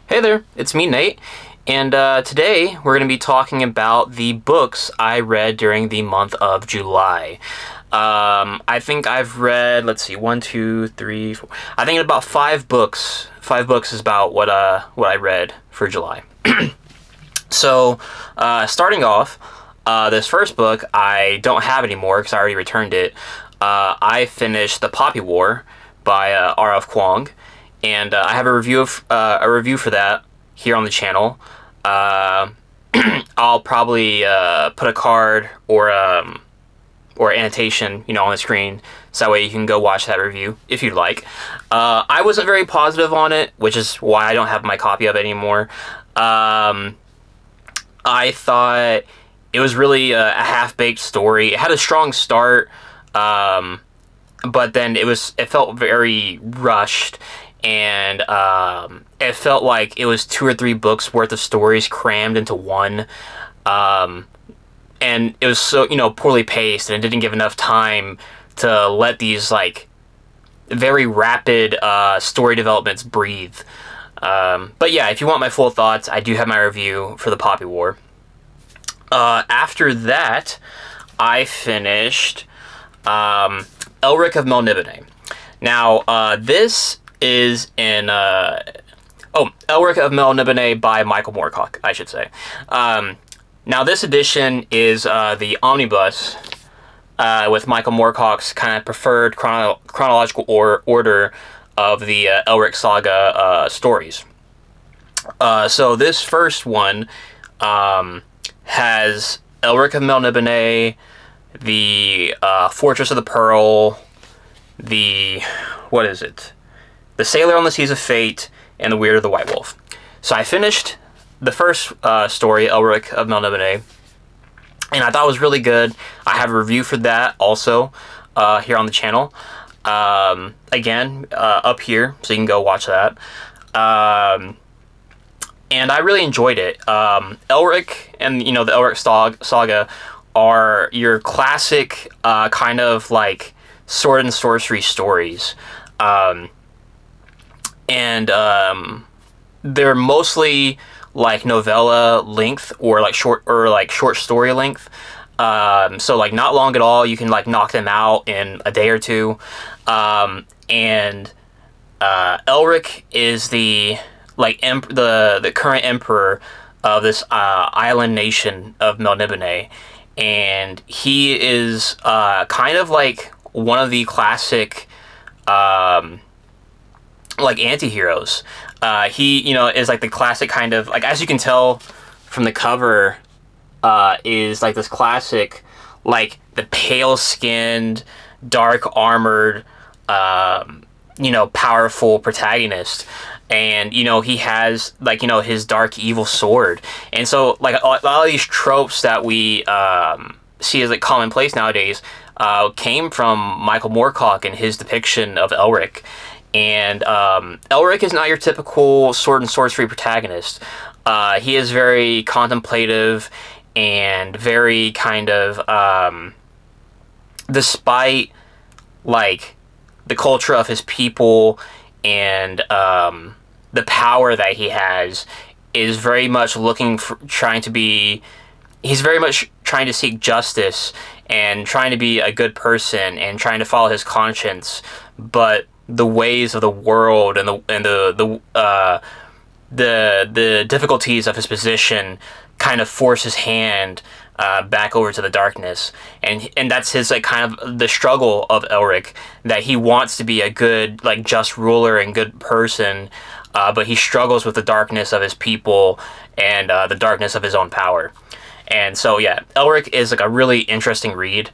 Hey there, it's me, Nate, and today we're going to be talking about the books I read during the month of July. I think I've read, let's see, one, two, three, four. I think about 5 books. 5 books is about what I read for July. So, starting off, this first book I don't have anymore because I already returned it. I finished The Poppy War by R.F. Kuang, and I have a review for that here on the channel. I'll probably put a card or annotation, on the screen, so that way you can go watch that review if you'd like. I wasn't very positive on it, which is why I don't have my copy of it anymore. I thought it was really a half-baked story. It had a strong start, but then it felt very rushed, and it felt like it was 2 or 3 books worth of stories crammed into one. And it was so, poorly paced, and it didn't give enough time to let these, very rapid story developments breathe. But yeah, if you want my full thoughts, I do have my review for The Poppy War. After that, I finished Elric of Melniboné. Now, this is in... Elric of Melniboné by Michael Moorcock, I should say. Now, this edition is the omnibus with Michael Moorcock's kind of preferred chronological order of the Elric saga stories. So this first one has Elric of Melniboné, the Fortress of the Pearl, the Sailor on the Seas of Fate, and the Weird of the White Wolf. So I finished the first story, Elric of Melniboné, and I thought it was really good. I have a review for that also here on the channel. Again, up here, so you can go watch that. And I really enjoyed it. Elric and, the Elric saga are your classic kind of like sword and sorcery stories. And they're mostly like novella length or short story length. So not long at all. You can knock them out in a day or two. And Elric is the current emperor of this island nation of Melniboné, and he is kind of like one of the classic anti-heroes. He is like the classic kind of as you can tell from the cover, is like this classic the pale-skinned, dark-armored powerful protagonist. And, he has, his dark evil sword. And so, a lot of these tropes that we see as, commonplace nowadays came from Michael Moorcock and his depiction of Elric. And Elric is not your typical sword and sorcery protagonist. He is very contemplative and very kind of, despite, the culture of his people and the power that he has, is very much he's very much trying to seek justice and trying to be a good person and trying to follow his conscience, but the ways of the world and the difficulties of his position kind of force his hand back over to the darkness, and that's his kind of the struggle of Elric, that he wants to be a good just ruler and good person, but he struggles with the darkness of his people and the darkness of his own power. And so yeah, Elric is a really interesting read.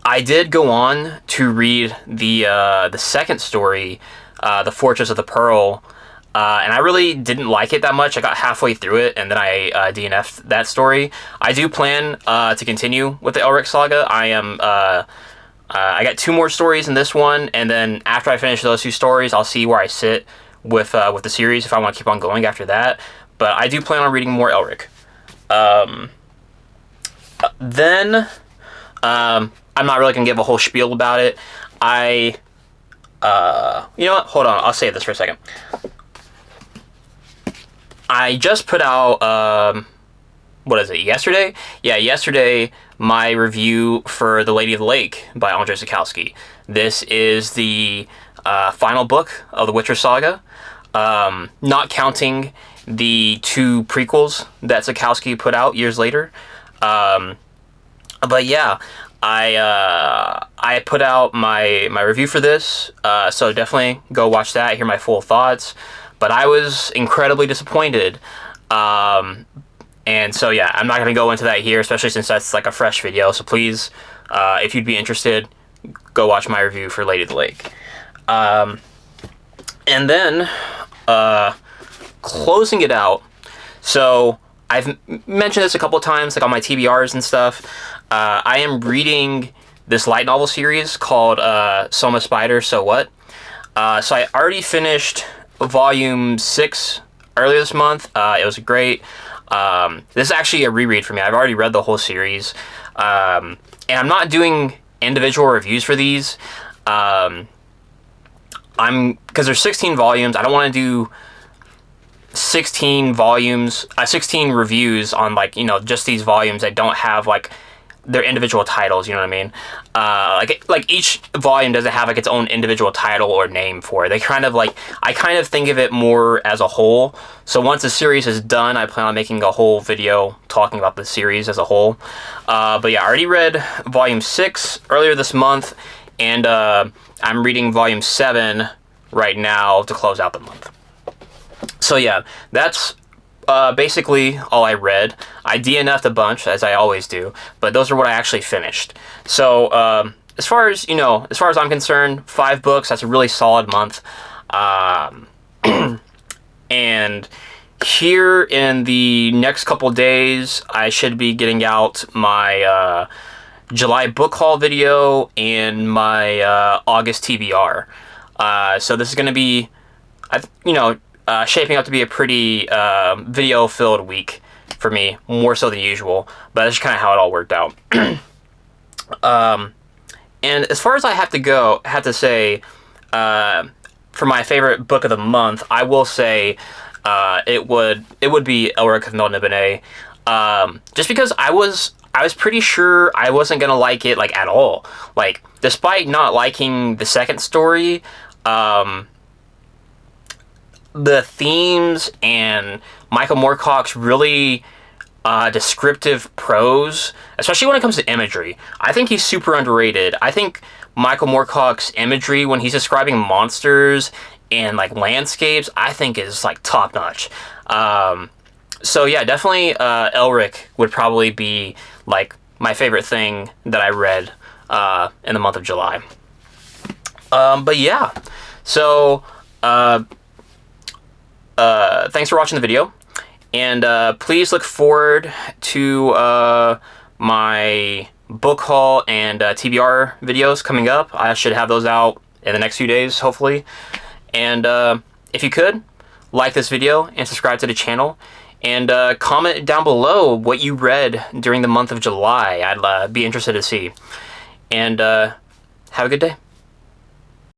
I did go on to read the second story, The Fortress of the Pearl. And I really didn't like it that much. I got halfway through it, and then I DNF'd that story. I do plan to continue with the Elric saga. I got 2 more stories in this one, and then after I finish those 2 stories, I'll see where I sit with the series, if I want to keep on going after that. But I do plan on reading more Elric. Then, I'm not really going to give a whole spiel about it. You know what? Hold on. I'll save this for a second. I just put out, what is it, yesterday? Yeah, yesterday, my review for The Lady of the Lake by Andrzej Sapkowski. This is the final book of the Witcher saga, not counting the 2 prequels that Sapkowski put out years later. But yeah, I put out my review for this, so definitely go watch that, hear my full thoughts. But I was incredibly disappointed. And so yeah, I'm not going to go into that here, especially since that's like a fresh video. So please, if you'd be interested, go watch my review for Lady of the Lake. And then, closing it out, so I've mentioned this a couple of times, like on my TBRs and stuff. I am reading this light novel series called Soma Spider, So What? So I already finished volume 6 earlier this month. It was great. This is actually a reread for me. I've already read the whole series. And I'm not doing individual reviews for these. Because there's 16 volumes. I don't want to do 16 volumes, 16 reviews on, like, you know, just these volumes that don't have, like, their individual titles, you know what I mean? Like each volume doesn't have, like, its own individual title or name for it. They kind of, like, I kind of think of it more as a whole. So once the series is done, I plan on making a whole video talking about the series as a whole. But yeah, I already read volume 6 earlier this month, and I'm reading volume 7 right now to close out the month. So yeah, that's basically all I read. I DNF'd a bunch, as I always do, but those are what I actually finished. So as far as I'm concerned, 5 books, that's a really solid month. And here in the next couple days, I should be getting out my July book haul video and my August TBR. So this is going to be, shaping up to be a pretty video-filled week for me, more so than usual. But that's just kind of how it all worked out. And as far as I have to say, for my favorite book of the month, I will say it would be Elric of Melniboné. Just because I was pretty sure I wasn't gonna like it, like, at all. Like, despite not liking the second story, the themes and Michael Moorcock's really descriptive prose, especially when it comes to imagery, I think he's super underrated. I think Michael Moorcock's imagery when he's describing monsters and, like, landscapes, I think is, like, top notch. So yeah, definitely Elric would probably be, like, my favorite thing that I read in the month of July. But yeah, so thanks for watching the video, and please look forward to my book haul and TBR videos coming up. I should have those out in the next few days, hopefully. And if you could, like this video and subscribe to the channel, and comment down below what you read during the month of July. I'd be interested to see. And have a good day.